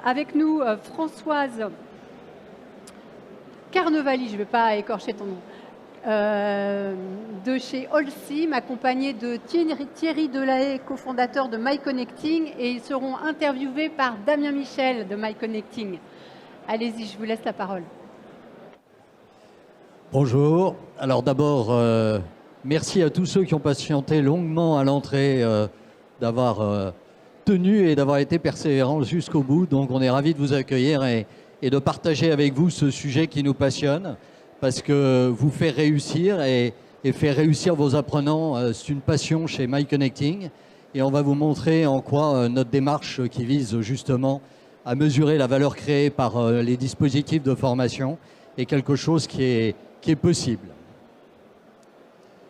avec nous Françoise Carnevali, je ne vais pas écorcher ton nom, de chez Holcim, accompagnée de Thierry Delahaye, cofondateur de MyConnecting, et ils seront interviewés par Damien Michel de MyConnecting. Allez-y, je vous laisse la parole. Bonjour. Alors d'abord, merci à tous ceux qui ont patienté longuement à l'entrée, d'avoir tenu et d'avoir été persévérants jusqu'au bout. Donc on est ravis de vous accueillir et de partager avec vous ce sujet qui nous passionne, parce que vous faire réussir et faire réussir vos apprenants, c'est une passion chez MyConnecting. Et on va vous montrer en quoi notre démarche qui vise justement à mesurer la valeur créée par les dispositifs de formation est quelque chose qui est possible.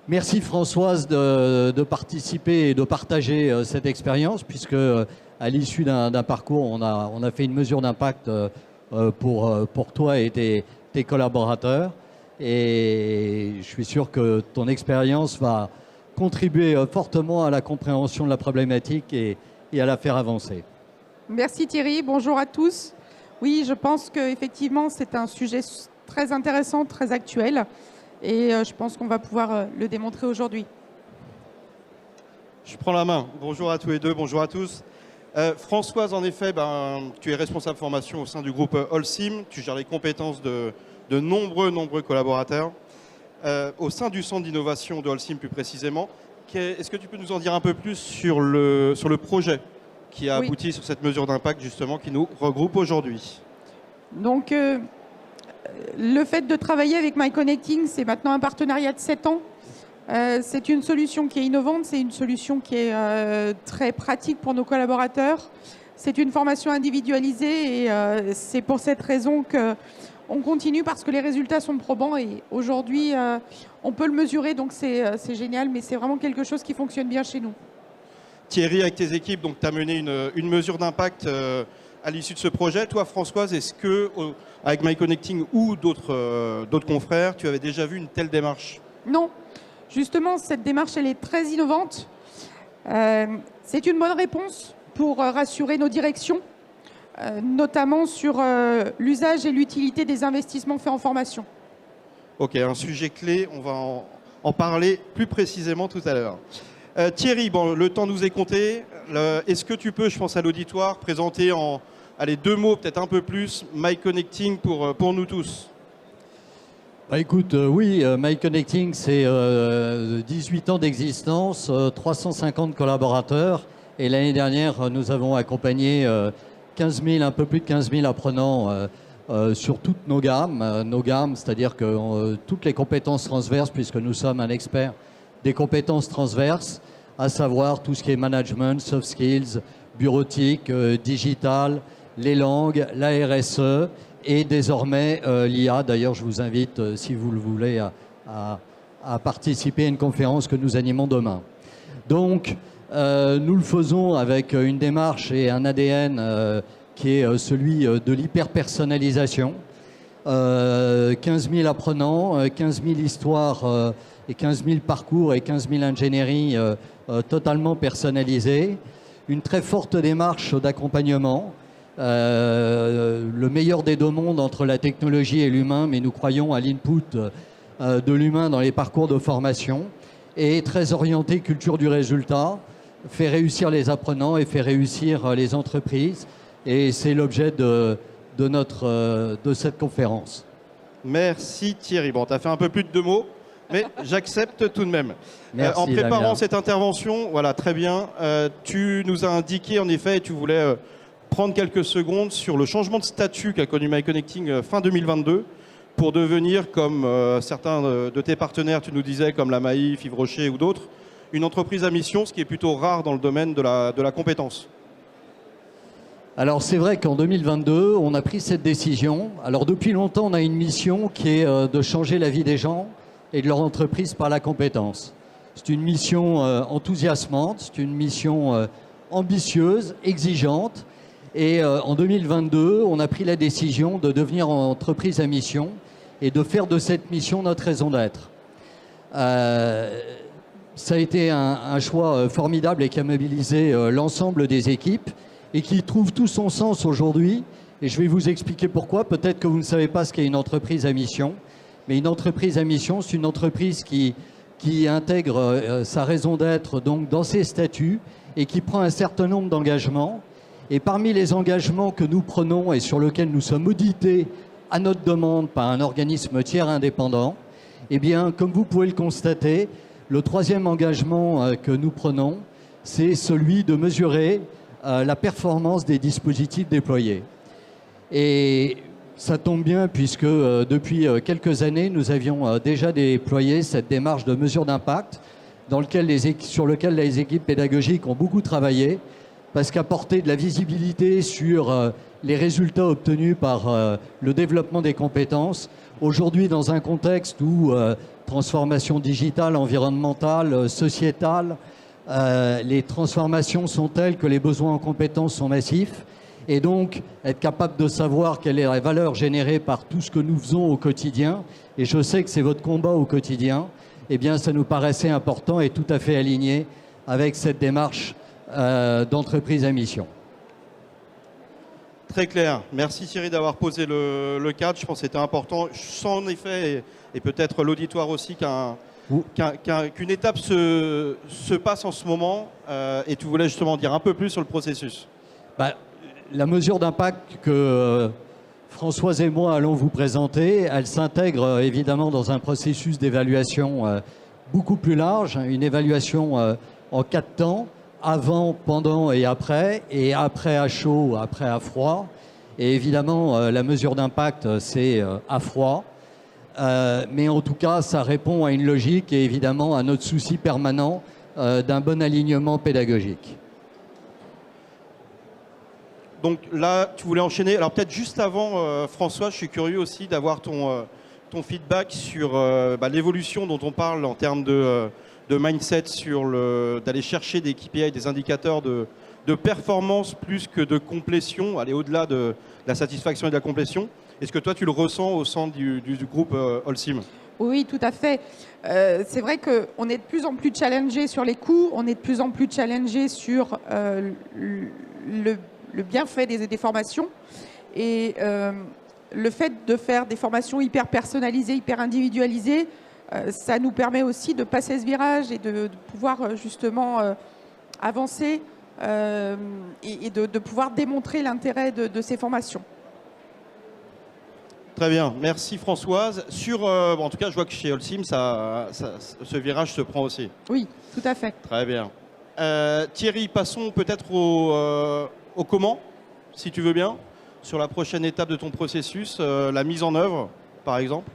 Merci Françoise de participer et de partager cette expérience, puisque à l'issue d'un parcours, on a fait une mesure d'impact pour toi et tes collaborateurs. Et je suis sûr que ton expérience va contribuer fortement à la compréhension de la problématique et à la faire avancer. Merci Thierry, bonjour à tous. Oui, je pense qu'effectivement c'est un sujet très intéressant, très actuel, et je pense qu'on va pouvoir le démontrer aujourd'hui. Je prends la main. Bonjour à tous les deux, bonjour à tous. Françoise, en effet, tu es responsable formation au sein du groupe Holcim. Tu gères les compétences de nombreux collaborateurs. Au sein du centre d'innovation de Holcim plus précisément, est-ce que tu peux nous en dire un peu plus sur le projet qui a abouti sur cette mesure d'impact justement qui nous regroupe aujourd'hui? Donc, le fait de travailler avec MyConnecting, c'est maintenant un partenariat de 7 ans. C'est une solution qui est innovante, c'est une solution qui est très pratique pour nos collaborateurs. C'est une formation individualisée et c'est pour cette raison qu'on continue, parce que les résultats sont probants et aujourd'hui, on peut le mesurer, donc c'est génial, mais c'est vraiment quelque chose qui fonctionne bien chez nous. Thierry, avec tes équipes, tu as mené une mesure d'impact à l'issue de ce projet. Toi, Françoise, est-ce que, avec MyConnecting ou d'autres confrères, tu avais déjà vu une telle démarche? Non. Justement, cette démarche, elle est très innovante. C'est une bonne réponse pour rassurer nos directions, notamment sur l'usage et l'utilité des investissements faits en formation. Ok, un sujet clé, on va en parler plus précisément tout à l'heure. Thierry, le temps nous est compté. Est-ce que tu peux, je pense à l'auditoire, présenter en 2 mots, peut-être un peu plus, MyConnecting pour nous tous? Écoute, oui, MyConnecting, c'est 18 ans d'existence, 350 collaborateurs. Et l'année dernière, nous avons accompagné un peu plus de 15 000 apprenants sur toutes nos gammes, c'est-à-dire que toutes les compétences transverses, puisque nous sommes un expert des compétences transverses, à savoir tout ce qui est management, soft skills, bureautique, digital, les langues, la RSE et désormais l'IA. D'ailleurs, je vous invite, si vous le voulez, à participer à une conférence que nous animons demain. Donc, nous le faisons avec une démarche et un ADN qui est celui de l'hyper-personnalisation. 15 000 apprenants, 15 000 histoires et 15 000 parcours et 15 000 ingénieries totalement personnalisées. Une très forte démarche d'accompagnement. Le meilleur des deux mondes entre la technologie et l'humain, mais nous croyons à l'input de l'humain dans les parcours de formation. Et très orienté culture du résultat, fait réussir les apprenants et fait réussir les entreprises. Et c'est l'objet de cette conférence. Merci Thierry. Tu as fait un peu plus de 2 mots, mais j'accepte tout de même. Merci, en préparant Damien. cette intervention, voilà, très bien, tu nous as indiqué en effet, et tu voulais prendre quelques secondes sur le changement de statut qu'a connu MyConnecting fin 2022 pour devenir, comme certains de tes partenaires, tu nous disais, comme la Maïf, Yves Rocher ou d'autres, une entreprise à mission, ce qui est plutôt rare dans le domaine de la compétence. Alors c'est vrai qu'en 2022, on a pris cette décision. Alors depuis longtemps, on a une mission qui est de changer la vie des gens et de leur entreprise par la compétence. C'est une mission enthousiasmante, c'est une mission ambitieuse, exigeante. Et en 2022, on a pris la décision de devenir entreprise à mission et de faire de cette mission notre raison d'être. Ça a été un choix formidable et qui a mobilisé l'ensemble des équipes. et qui trouve tout son sens aujourd'hui. Et je vais vous expliquer pourquoi. Peut-être que vous ne savez pas ce qu'est une entreprise à mission. Mais une entreprise à mission, c'est une entreprise qui intègre sa raison d'être donc dans ses statuts et qui prend un certain nombre d'engagements. Et parmi les engagements que nous prenons et sur lesquels nous sommes audités à notre demande par un organisme tiers indépendant, eh bien, comme vous pouvez le constater, le troisième engagement que nous prenons, c'est celui de mesurer la performance des dispositifs déployés. Et ça tombe bien puisque depuis quelques années, nous avions déjà déployé cette démarche de mesure d'impact sur lequel les équipes pédagogiques ont beaucoup travaillé, parce qu'apporter de la visibilité sur les résultats obtenus par le développement des compétences, aujourd'hui dans un contexte où transformation digitale, environnementale, sociétale, les transformations sont telles que les besoins en compétences sont massifs, et donc être capable de savoir quelle est la valeur générée par tout ce que nous faisons au quotidien, et je sais que c'est votre combat au quotidien, eh bien ça nous paraissait important et tout à fait aligné avec cette démarche d'entreprise à mission. Très clair. Merci Thierry d'avoir posé le cadre. Je pense que c'était important. Je sens en effet, et peut-être l'auditoire aussi, qu'une étape se passe en ce moment. Et tu voulais justement dire un peu plus sur le processus. La mesure d'impact que Françoise et moi allons vous présenter, elle s'intègre évidemment dans un processus d'évaluation beaucoup plus large, une évaluation en 4 temps. Avant, pendant et après à chaud, après à froid. Et évidemment, la mesure d'impact, c'est à froid. Mais en tout cas, ça répond à une logique et évidemment à notre souci permanent d'un bon alignement pédagogique. Donc là, tu voulais enchaîner. Alors peut-être juste avant, François, je suis curieux aussi d'avoir ton feedback sur l'évolution dont on parle en termes de mindset, d'aller chercher des KPI, des indicateurs de performance plus que de complétion, aller au-delà de la satisfaction et de la complétion. Est-ce que toi, tu le ressens au sein du groupe Holcim ? Oui, tout à fait. C'est vrai qu'on est de plus en plus challengé sur les coûts, on est de plus en plus challengé sur le bienfait des formations. Et le fait de faire des formations hyper personnalisées, hyper individualisées, ça nous permet aussi de passer ce virage et de pouvoir justement avancer et de pouvoir démontrer l'intérêt de ces formations. Très bien, merci Françoise. En tout cas, je vois que chez Holcim, ce virage se prend aussi. Oui, tout à fait. Très bien. Thierry, passons peut-être au comment, si tu veux bien, sur la prochaine étape de ton processus, la mise en œuvre, par exemple.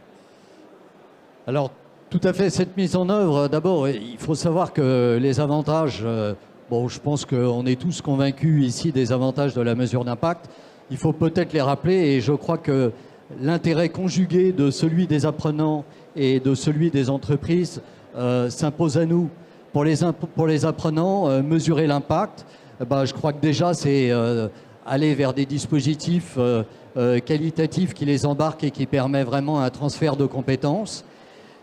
Alors, tout à fait, cette mise en œuvre, d'abord, il faut savoir que les avantages, je pense qu'on est tous convaincus ici des avantages de la mesure d'impact. Il faut peut-être les rappeler et je crois que l'intérêt conjugué de celui des apprenants et de celui des entreprises s'impose à nous. Pour les apprenants, mesurer l'impact, je crois que déjà c'est aller vers des dispositifs qualitatifs qui les embarquent et qui permettent vraiment un transfert de compétences.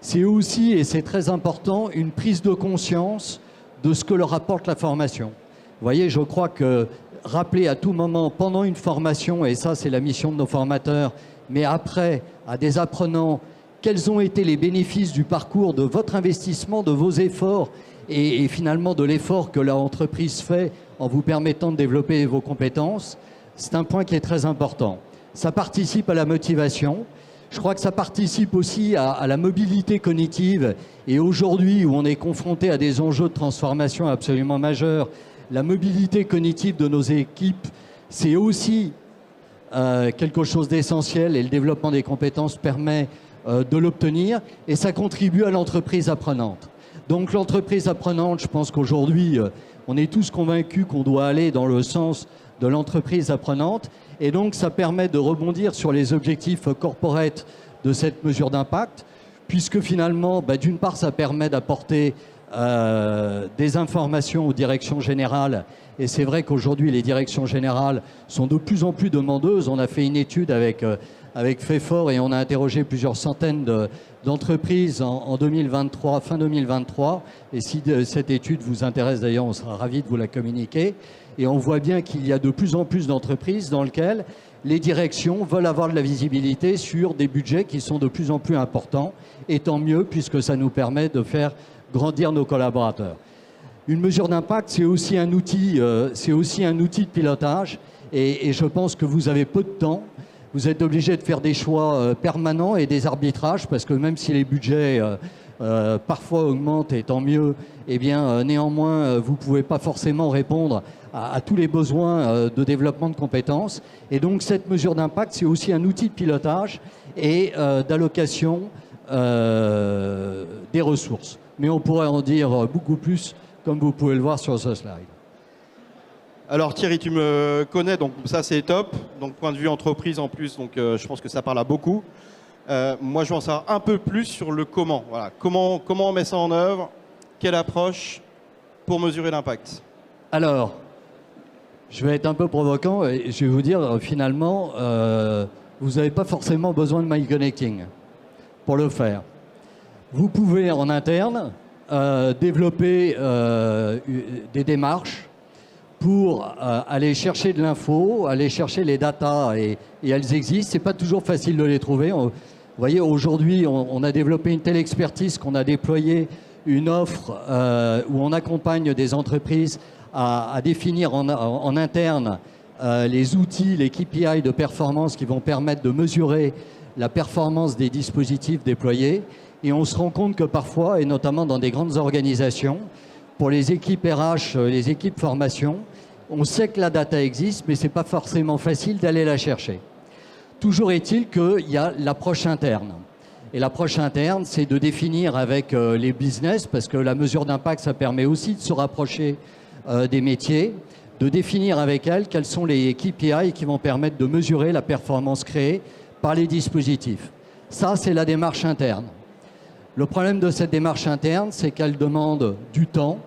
C'est aussi, et c'est très important, une prise de conscience de ce que leur apporte la formation. Vous voyez, je crois que rappeler à tout moment, pendant une formation, et ça c'est la mission de nos formateurs, mais après, à des apprenants, quels ont été les bénéfices du parcours, de votre investissement, de vos efforts, et finalement de l'effort que l'entreprise fait en vous permettant de développer vos compétences, c'est un point qui est très important. Ça participe à la motivation. Je crois que ça participe aussi à la mobilité cognitive. Et aujourd'hui, où on est confronté à des enjeux de transformation absolument majeurs, la mobilité cognitive de nos équipes, c'est aussi quelque chose d'essentiel et le développement des compétences permet de l'obtenir et ça contribue à l'entreprise apprenante. Donc l'entreprise apprenante, je pense qu'aujourd'hui, on est tous convaincus qu'on doit aller dans le sens de l'entreprise apprenante et donc ça permet de rebondir sur les objectifs corporate de cette mesure d'impact puisque finalement, d'une part, ça permet d'apporter des informations aux directions générales et c'est vrai qu'aujourd'hui, les directions générales sont de plus en plus demandeuses. On a fait une étude avec FEFOR et on a interrogé plusieurs centaines d'entreprises en 2023, fin 2023. Et si cette étude vous intéresse d'ailleurs, on sera ravis de vous la communiquer. Et on voit bien qu'il y a de plus en plus d'entreprises dans lesquelles les directions veulent avoir de la visibilité sur des budgets qui sont de plus en plus importants. Et tant mieux, puisque ça nous permet de faire grandir nos collaborateurs. Une mesure d'impact, c'est aussi un outil de pilotage. Et je pense que vous avez peu de temps. Vous êtes obligé de faire des choix permanents et des arbitrages, parce que même si les budgets parfois augmentent, et tant mieux, eh bien, néanmoins, vous ne pouvez pas forcément répondre à tous les besoins de développement de compétences. Et donc, cette mesure d'impact, c'est aussi un outil de pilotage et d'allocation des ressources. Mais on pourrait en dire beaucoup plus, comme vous pouvez le voir sur ce slide. Alors Thierry, tu me connais, donc ça c'est top. Donc point de vue entreprise en plus, donc je pense que ça parle à beaucoup. Moi je veux en savoir un peu plus sur le comment. Voilà. Comment on met ça en œuvre? Quelle approche pour mesurer l'impact? Alors, je vais être un peu provoquant et je vais vous dire, finalement, vous n'avez pas forcément besoin de MyConnecting pour le faire. Vous pouvez en interne développer des démarches pour aller chercher de l'info, aller chercher les datas, et elles existent. C'est pas toujours facile de les trouver. Vous voyez, aujourd'hui, on a développé une telle expertise qu'on a déployé une offre où on accompagne des entreprises à définir en interne les outils, les KPI de performance qui vont permettre de mesurer la performance des dispositifs déployés. Et on se rend compte que parfois, et notamment dans des grandes organisations, pour les équipes RH, les équipes formation, on sait que la data existe, mais ce n'est pas forcément facile d'aller la chercher. Toujours est-il qu'il y a l'approche interne. Et l'approche interne, c'est de définir avec les business, parce que la mesure d'impact, ça permet aussi de se rapprocher des métiers, de définir avec elles quels sont les KPI qui vont permettre de mesurer la performance créée par les dispositifs. Ça, c'est la démarche interne. Le problème de cette démarche interne, c'est qu'elle demande du temps,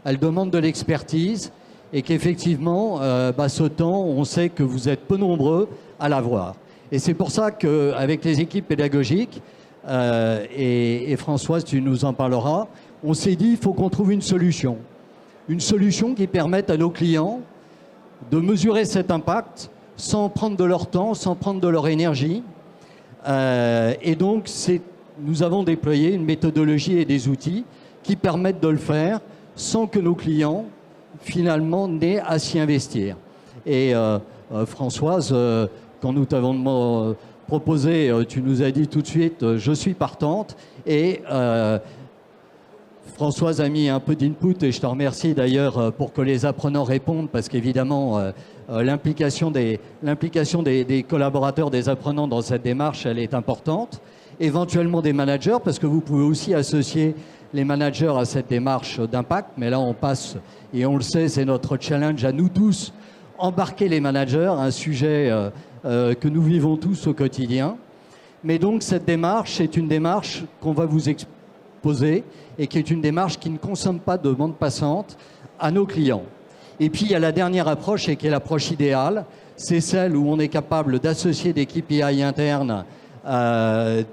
elle demande de l'expertise, et qu'effectivement, ce temps, on sait que vous êtes peu nombreux à l'avoir. Et c'est pour ça qu'avec les équipes pédagogiques, et Françoise, tu nous en parleras, on s'est dit, il faut qu'on trouve une solution. Une solution qui permette à nos clients de mesurer cet impact sans prendre de leur temps, sans prendre de leur énergie. Et donc, nous avons déployé une méthodologie et des outils qui permettent de le faire sans que nos clients, finalement, n'aient à s'y investir. Et Françoise, quand nous t'avons proposé, tu nous as dit tout de suite, je suis partante. Et Françoise a mis un peu d'input, et je te remercie d'ailleurs pour que les apprenants répondent, parce qu'évidemment, l'implication des collaborateurs, des apprenants dans cette démarche, elle est importante. Éventuellement des managers, parce que vous pouvez aussi associer les managers à cette démarche d'impact. Mais là, on passe, et on le sait, c'est notre challenge à nous tous, embarquer les managers, un sujet que nous vivons tous au quotidien. Mais donc, cette démarche, c'est une démarche qu'on va vous exposer et qui est une démarche qui ne consomme pas de bande passante à nos clients. Et puis, il y a la dernière approche, et qui est l'approche idéale. C'est celle où on est capable d'associer des KPI internes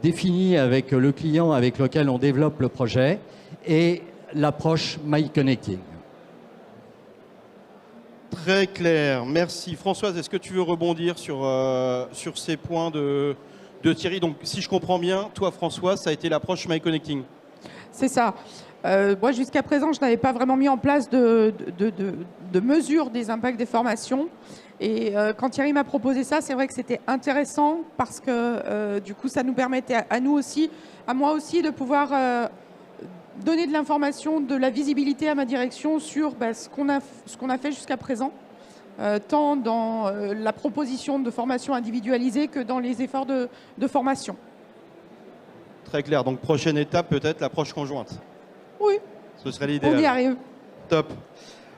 définis avec le client avec lequel on développe le projet, et l'approche MyConnecting. Très clair, merci. Françoise, est-ce que tu veux rebondir sur ces points de Thierry? Donc, si je comprends bien, toi, Françoise, ça a été l'approche MyConnecting. C'est ça. Moi, jusqu'à présent, je n'avais pas vraiment mis en place de mesure des impacts des formations. Et quand Thierry m'a proposé ça, c'est vrai que c'était intéressant, parce que du coup, ça nous permettait à nous aussi, à moi aussi, de pouvoir donner de l'information, de la visibilité à ma direction sur ce qu'on a fait jusqu'à présent, tant dans la proposition de formation individualisée que dans les efforts de formation. Très clair. Donc, prochaine étape, peut-être l'approche conjointe. Oui. Ce serait l'idéal. On y arrive. Top.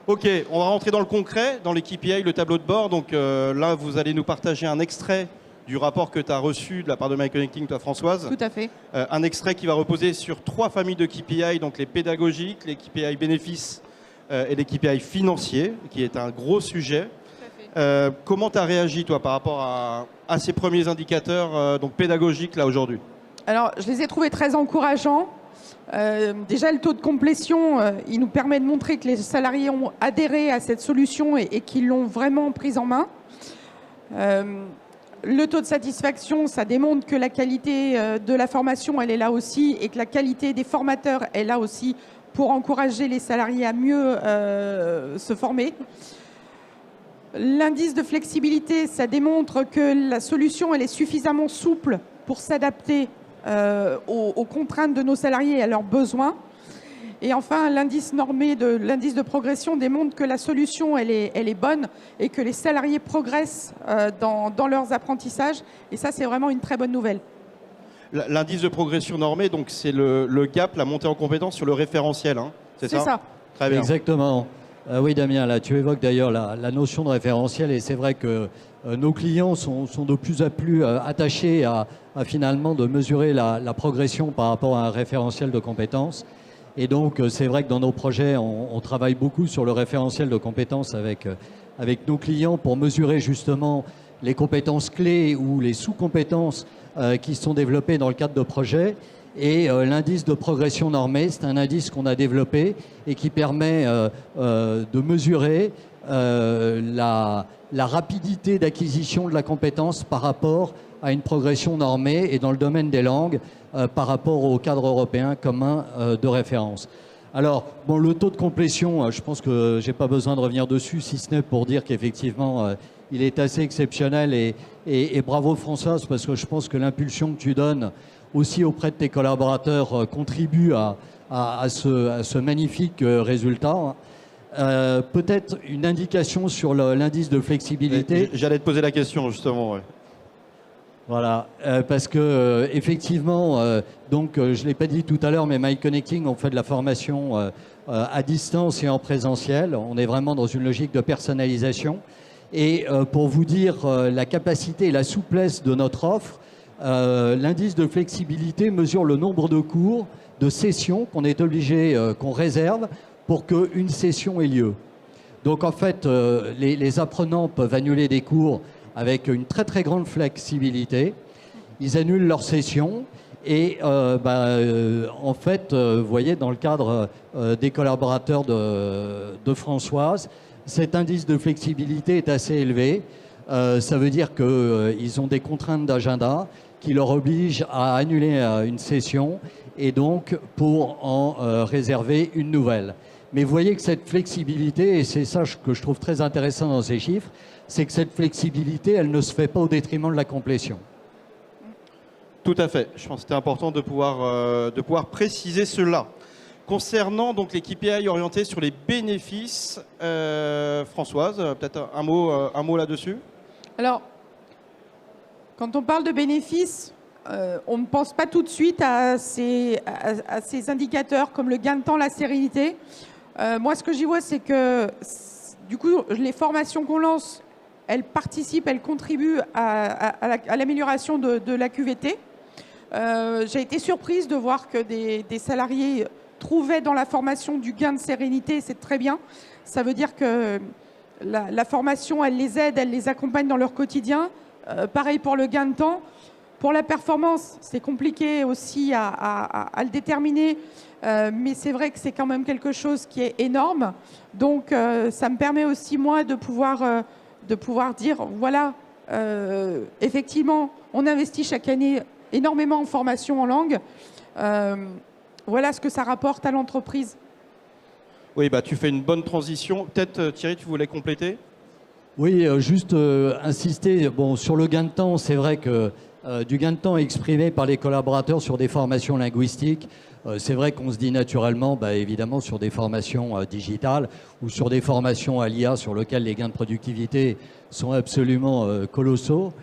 Ok, on va rentrer dans le concret, dans les KPI, le tableau de bord. Donc là, vous allez nous partager un extrait du rapport que tu as reçu de la part de MyConnecting, toi, Françoise. Tout à fait. Un extrait qui va reposer sur 3 familles de KPI, donc les pédagogiques, les KPI bénéfices et les KPI financiers, qui est un gros sujet. Tout à fait. Comment tu as réagi, toi, par rapport à ces premiers indicateurs donc pédagogiques, là, aujourd'hui? Alors, je les ai trouvés très encourageants. Déjà, le taux de complétion, il nous permet de montrer que les salariés ont adhéré à cette solution et qu'ils l'ont vraiment prise en main. Le taux de satisfaction, ça démontre que la qualité de la formation, elle est là aussi, et que la qualité des formateurs est là aussi pour encourager les salariés à mieux se former. L'indice de flexibilité, ça démontre que la solution, elle est suffisamment souple pour s'adapter aux contraintes de nos salariés et à leurs besoins. Et enfin, l'indice normé, l'indice de progression démontre que la solution, elle est bonne et que les salariés progressent dans leurs apprentissages. Et ça, c'est vraiment une très bonne nouvelle. L'indice de progression normé, donc c'est le gap, la montée en compétence sur le référentiel, hein, c'est ça? Très bien. Exactement. Oui, Damien, là, tu évoques d'ailleurs la notion de référentiel, et c'est vrai que nos clients sont de plus en plus attachés à finalement de mesurer la progression par rapport à un référentiel de compétences. Et donc, c'est vrai que dans nos projets, on travaille beaucoup sur le référentiel de compétences avec nos clients pour mesurer justement les compétences clés ou les sous-compétences qui sont développées dans le cadre de projets. Et l'indice de progression normé, c'est un indice qu'on a développé et qui permet de mesurer la rapidité d'acquisition de la compétence par rapport à une progression normée, et dans le domaine des langues, par rapport au cadre européen commun de référence. Alors, bon, le taux de complétion, je pense que j'ai pas besoin de revenir dessus, si ce n'est pour dire qu'effectivement, il est assez exceptionnel, et bravo Françoise, parce que je pense que l'impulsion que tu donnes aussi auprès de tes collaborateurs contribue à ce magnifique résultat. Peut-être une indication sur l'indice de flexibilité. J'allais te poser la question justement. Ouais. Voilà, parce que effectivement, donc je l'ai pas dit tout à l'heure, mais MyConnecting, on fait de la formation à distance et en présentiel. On est vraiment dans une logique de personnalisation. Et pour vous dire la capacité et la souplesse de notre offre, l'indice de flexibilité mesure le nombre de cours, de sessions qu'on est obligé, qu'on réserve pour qu'une session ait lieu. Donc en fait, les apprenants peuvent annuler des cours avec une très très grande flexibilité. Ils annulent leur session et en fait, vous voyez, dans le cadre des collaborateurs de Françoise, cet indice de flexibilité est assez élevé. Ça veut dire qu'ils ont des contraintes d'agenda qui leur obligent à annuler une session et donc pour en réserver une nouvelle. Mais vous voyez que cette flexibilité, et c'est ça que je trouve très intéressant dans ces chiffres, c'est que cette flexibilité, elle ne se fait pas au détriment de la complétion. Tout à fait. Je pense que c'était important de pouvoir préciser cela. Concernant donc les KPI orientés sur les bénéfices, Françoise, peut-être un mot là-dessus? Alors, quand on parle de bénéfices, on ne pense pas tout de suite à ces indicateurs comme le gain de temps, la sérénité. Moi, ce que j'y vois, c'est que du coup, les formations qu'on lance, elles participent, elles contribuent à l'amélioration de la QVT. J'ai été surprise de voir que des salariés trouvaient dans la formation du gain de sérénité, c'est très bien. Ça veut dire que la formation, elle les aide, elle les accompagne dans leur quotidien. Pareil pour le gain de temps. Pour la performance, c'est compliqué aussi à le déterminer, mais c'est vrai que c'est quand même quelque chose qui est énorme. Donc, ça me permet aussi, moi, de pouvoir dire, voilà, effectivement, on investit chaque année énormément en formation en langue. Voilà ce que ça rapporte à l'entreprise. Oui, tu fais une bonne transition. Peut-être, Thierry, tu voulais compléter? Oui, juste insister sur le gain de temps. C'est vrai que du gain de temps exprimé par les collaborateurs sur des formations linguistiques, c'est vrai qu'on se dit naturellement, évidemment, sur des formations digitales ou sur des formations à l'IA sur lesquelles les gains de productivité sont absolument colossaux.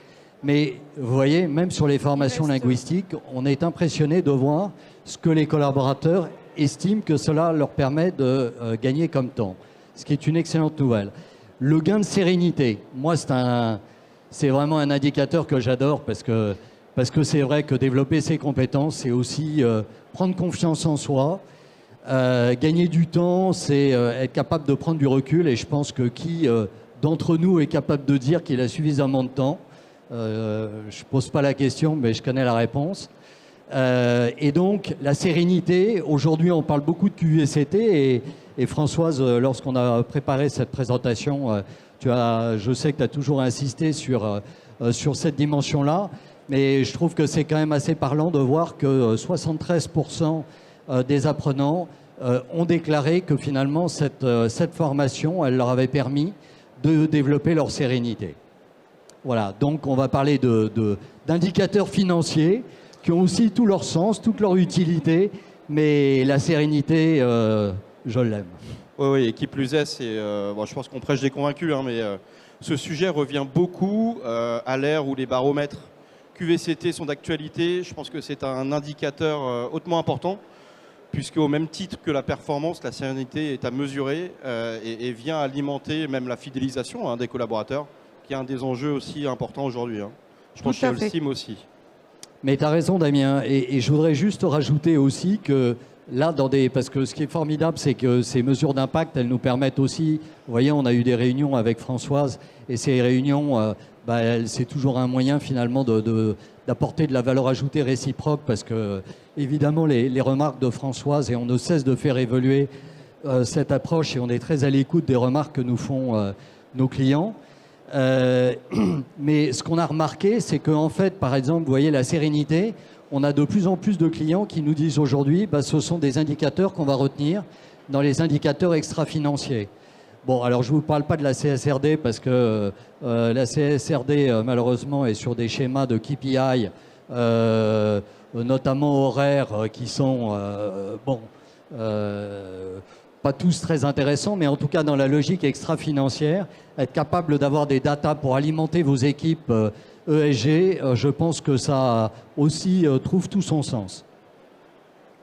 Mais vous voyez, même sur les formations linguistiques, on est impressionné de voir ce que les collaborateurs estiment que cela leur permet de gagner comme temps, ce qui est une excellente nouvelle. Le gain de sérénité, moi, c'est vraiment un indicateur que j'adore parce que c'est vrai que développer ses compétences, c'est aussi prendre confiance en soi. Gagner du temps, c'est être capable de prendre du recul, et je pense que qui d'entre nous est capable de dire qu'il a suffisamment de temps? Je ne pose pas la question, mais je connais la réponse. Et donc, la sérénité, aujourd'hui, on parle beaucoup de QVCT et Françoise, lorsqu'on a préparé cette présentation, je sais que tu as toujours insisté sur cette dimension-là, mais je trouve que c'est quand même assez parlant de voir que 73% des apprenants ont déclaré que finalement, cette formation, elle leur avait permis de développer leur sérénité. Voilà, donc on va parler d'indicateurs financiers qui ont aussi tout leur sens, toute leur utilité, mais la sérénité, je l'aime. Oui, et qui plus est, je pense qu'on prêche des convaincus, hein, mais ce sujet revient beaucoup à l'ère où les baromètres QVCT sont d'actualité. Je pense que c'est un indicateur hautement important, puisque au même titre que la performance, la sérénité est à mesurer et vient alimenter même la fidélisation des collaborateurs, qui est un des enjeux aussi importants aujourd'hui. Hein. Je pense chez Holcim aussi. Mais tu as raison, Damien. Et je voudrais juste rajouter aussi que là, parce que ce qui est formidable, c'est que ces mesures d'impact, elles nous permettent aussi, vous voyez, on a eu des réunions avec Françoise, et ces réunions, c'est toujours un moyen finalement d'apporter de la valeur ajoutée réciproque, parce que évidemment, les remarques de Françoise, et on ne cesse de faire évoluer cette approche, et on est très à l'écoute des remarques que nous font nos clients. Mais ce qu'on a remarqué, c'est qu'en fait, par exemple, vous voyez, la sérénité, on a de plus en plus de clients qui nous disent aujourd'hui, ce sont des indicateurs qu'on va retenir dans les indicateurs extra-financiers. Bon, alors je ne vous parle pas de la CSRD parce que la CSRD, malheureusement, est sur des schémas de KPI, notamment horaires, qui sont, pas tous très intéressants, mais en tout cas dans la logique extra-financière, être capable d'avoir des datas pour alimenter vos équipes ESG, je pense que ça aussi trouve tout son sens.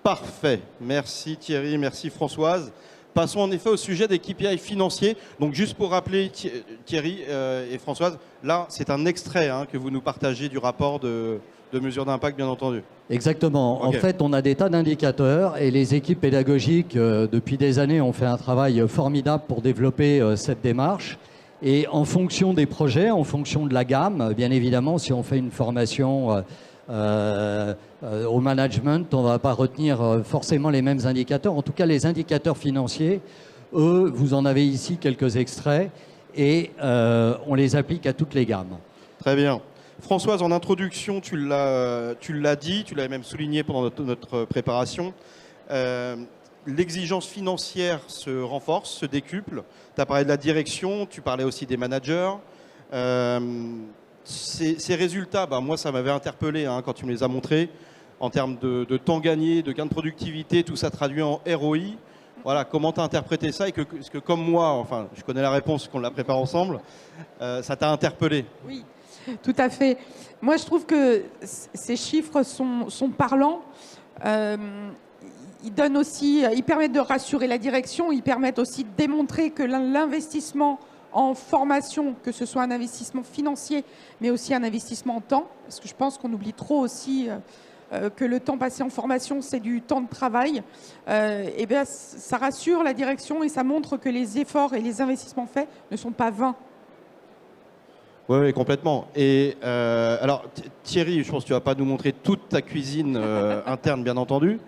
Parfait. Merci Thierry, merci Françoise. Passons en effet au sujet des KPI financiers. Donc juste pour rappeler Thierry et Françoise, là c'est un extrait que vous nous partagez du rapport de mesures d'impact, bien entendu. Exactement. Okay. En fait, on a des tas d'indicateurs et les équipes pédagogiques, depuis des années, ont fait un travail formidable pour développer cette démarche. Et en fonction des projets, en fonction de la gamme, bien évidemment, si on fait une formation au management, on ne va pas retenir forcément les mêmes indicateurs. En tout cas, les indicateurs financiers, eux, vous en avez ici quelques extraits et on les applique à toutes les gammes. Très bien. Françoise, en introduction, tu l'as dit, tu l'avais même souligné pendant notre préparation. L'exigence financière se renforce, se décuple. Tu as parlé de la direction, tu parlais aussi des managers. Ces résultats, moi, ça m'avait interpellé quand tu me les as montrés. En termes de temps gagné, de gain de productivité, tout ça traduit en ROI. Voilà, comment tu as interprété ça et que comme moi, enfin, je connais la réponse qu'on l'a préparée ensemble, ça t'a interpellé. Oui, tout à fait. Moi, je trouve que ces chiffres sont parlants. Ils permettent de rassurer la direction, ils permettent aussi de démontrer que l'investissement en formation, que ce soit un investissement financier, mais aussi un investissement en temps, parce que je pense qu'on oublie trop aussi que le temps passé en formation, c'est du temps de travail. Et bien, ça rassure la direction et ça montre que les efforts et les investissements faits ne sont pas vains. Oui, complètement. Et alors, Thierry, je pense que tu ne vas pas nous montrer toute ta cuisine interne, bien entendu.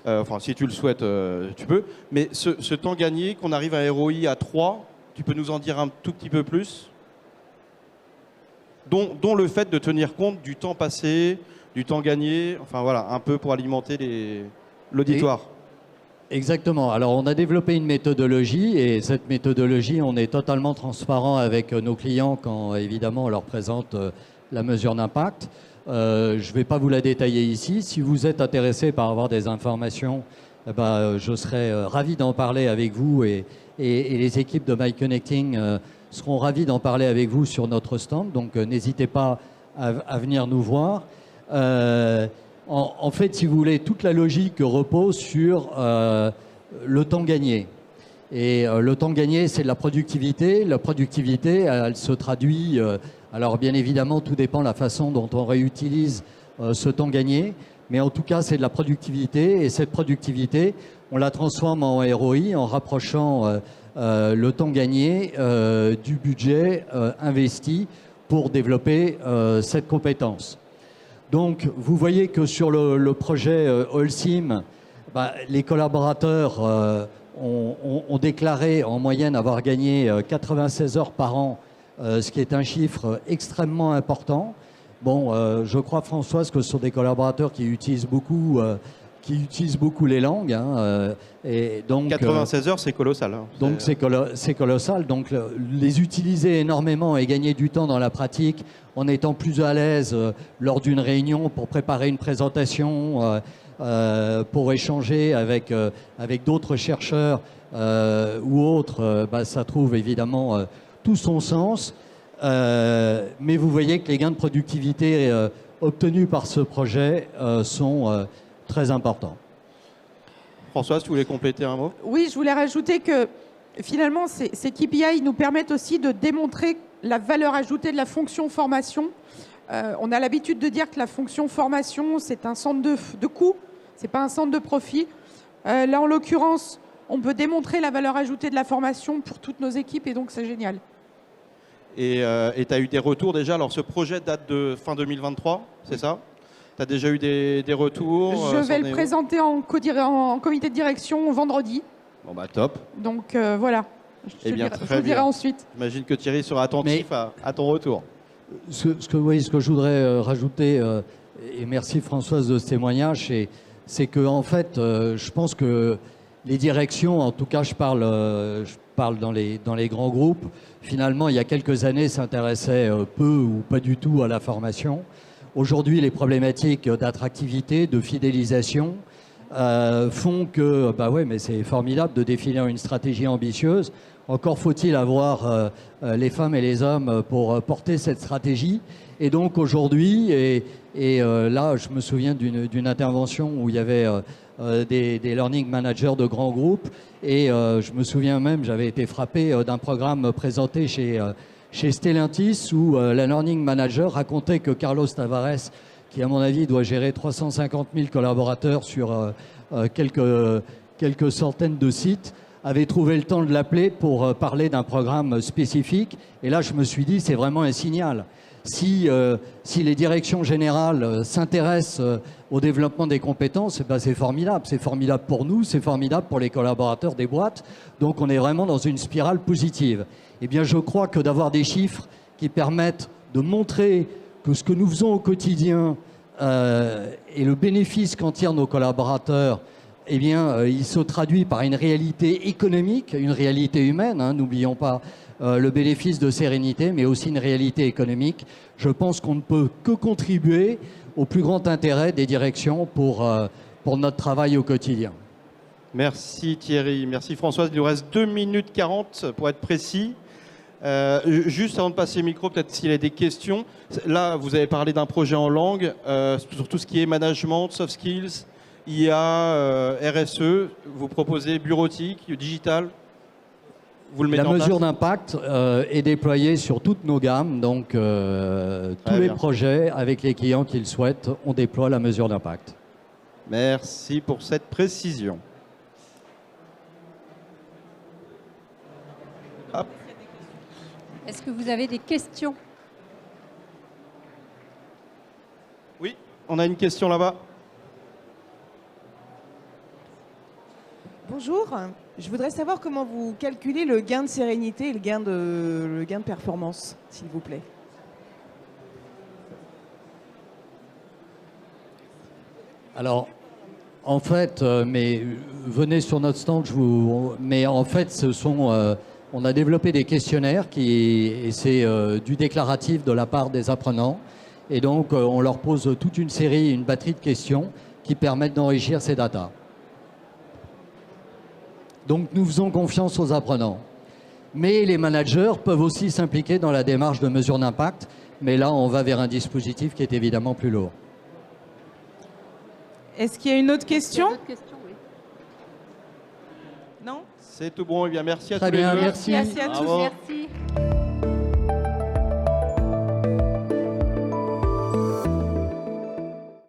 Enfin, si tu le souhaites, tu peux. Mais ce temps gagné, qu'on arrive à ROI à 3, tu peux nous en dire un tout petit peu plus, dont le fait de tenir compte du temps passé, du temps gagné, enfin voilà, un peu pour alimenter l'auditoire. Exactement. Alors, on a développé une méthodologie et cette méthodologie, on est totalement transparent avec nos clients quand, évidemment, on leur présente la mesure d'impact. Je ne vais pas vous la détailler ici. Si vous êtes intéressé par avoir des informations, je serai ravi d'en parler avec vous et les équipes de MyConnecting seront ravis d'en parler avec vous sur notre stand. Donc, n'hésitez pas à venir nous voir. En fait, si vous voulez, toute la logique repose sur le temps gagné. Et le temps gagné, c'est de la productivité. La productivité, elle se traduit... alors, bien évidemment, tout dépend de la façon dont on réutilise ce temps gagné. Mais en tout cas, c'est de la productivité. Et cette productivité, on la transforme en ROI en rapprochant le temps gagné du budget investi pour développer cette compétence. Donc, vous voyez que sur le projet Holcim, les collaborateurs ont déclaré en moyenne avoir gagné 96 heures par an, ce qui est un chiffre extrêmement important. Bon, je crois, Françoise, que ce sont des collaborateurs qui utilisent beaucoup les langues. Et donc, 96 heures, c'est colossal. Hein. Donc c'est colossal. Donc les utiliser énormément et gagner du temps dans la pratique en étant plus à l'aise lors d'une réunion pour préparer une présentation, pour échanger avec d'autres chercheurs ou autres, ça trouve évidemment tout son sens. Mais vous voyez que les gains de productivité obtenus par ce projet sont très importants. Françoise, tu voulais compléter un mot? Oui, je voulais rajouter que finalement, ces KPI nous permettent aussi de démontrer la valeur ajoutée de la fonction formation. On a l'habitude de dire que la fonction formation, c'est un centre de coût, ce n'est pas un centre de profit. Là, en l'occurrence, on peut démontrer la valeur ajoutée de la formation pour toutes nos équipes et donc c'est génial. Et tu as eu des retours déjà. Alors, ce projet date de fin 2023, c'est ça? Tu as déjà eu des retours? Je vais le présenter en comité de direction vendredi. Bon, top. Donc voilà, je vous dirai ensuite. J'imagine que Thierry sera attentif à ton retour. Ce que je voudrais rajouter, et merci Françoise de ce témoignage, c'est que en fait, je pense que les directions, en tout cas je parle dans les grands groupes, finalement il y a quelques années s'intéressaient peu ou pas du tout à la formation. Aujourd'hui, les problématiques d'attractivité, de fidélisation font que, mais c'est formidable de définir une stratégie ambitieuse. Encore faut-il avoir les femmes et les hommes pour porter cette stratégie. Et donc aujourd'hui, là, je me souviens d'une intervention où il y avait des learning managers de grands groupes. Et je me souviens même, j'avais été frappé d'un programme présenté chez Stellantis où la learning manager racontait que Carlos Tavares, qui à mon avis doit gérer 350 000 collaborateurs sur quelques centaines de sites, avait trouvé le temps de l'appeler pour parler d'un programme spécifique. Et là, je me suis dit, c'est vraiment un signal. Si les directions générales s'intéressent au développement des compétences, c'est formidable. C'est formidable pour nous, c'est formidable pour les collaborateurs des boîtes. Donc on est vraiment dans une spirale positive. Eh bien, je crois que d'avoir des chiffres qui permettent de montrer que ce que nous faisons au quotidien et le bénéfice qu'en tirent nos collaborateurs, eh bien, il se traduit par une réalité économique, une réalité humaine. N'oublions pas le bénéfice de sérénité, mais aussi une réalité économique. Je pense qu'on ne peut que contribuer au plus grand intérêt des directions pour notre travail au quotidien. Merci Thierry, merci Françoise. Il nous reste 2 minutes 40 pour être précis. Juste avant de passer le micro, peut-être s'il y a des questions. Là, vous avez parlé d'un projet en langue, sur tout ce qui est management, soft skills, IA, RSE. Vous proposez bureautique, digital. Vous le mettez en place. La mesure d'impact est déployée sur toutes nos gammes. Donc, tous les projets avec les clients qui le souhaitent, on déploie la mesure d'impact. Merci pour cette précision. Hop. Est-ce que vous avez des questions? Oui, on a une question là-bas. Bonjour, je voudrais savoir comment vous calculez le gain de sérénité et le gain de performance, s'il vous plaît. Alors, en fait, mais venez sur notre stand, mais en fait, on a développé des questionnaires et c'est du déclaratif de la part des apprenants. Et donc, on leur pose toute une batterie de questions qui permettent d'enrichir ces datas. Donc, nous faisons confiance aux apprenants. Mais les managers peuvent aussi s'impliquer dans la démarche de mesure d'impact. Mais là, on va vers un dispositif qui est évidemment plus lourd. Est-ce qu'il y a une autre question? Oui. Non? C'est tout bon. Eh bien, merci à tous Très bien, les deux. merci. Merci à tous. Bravo. Merci.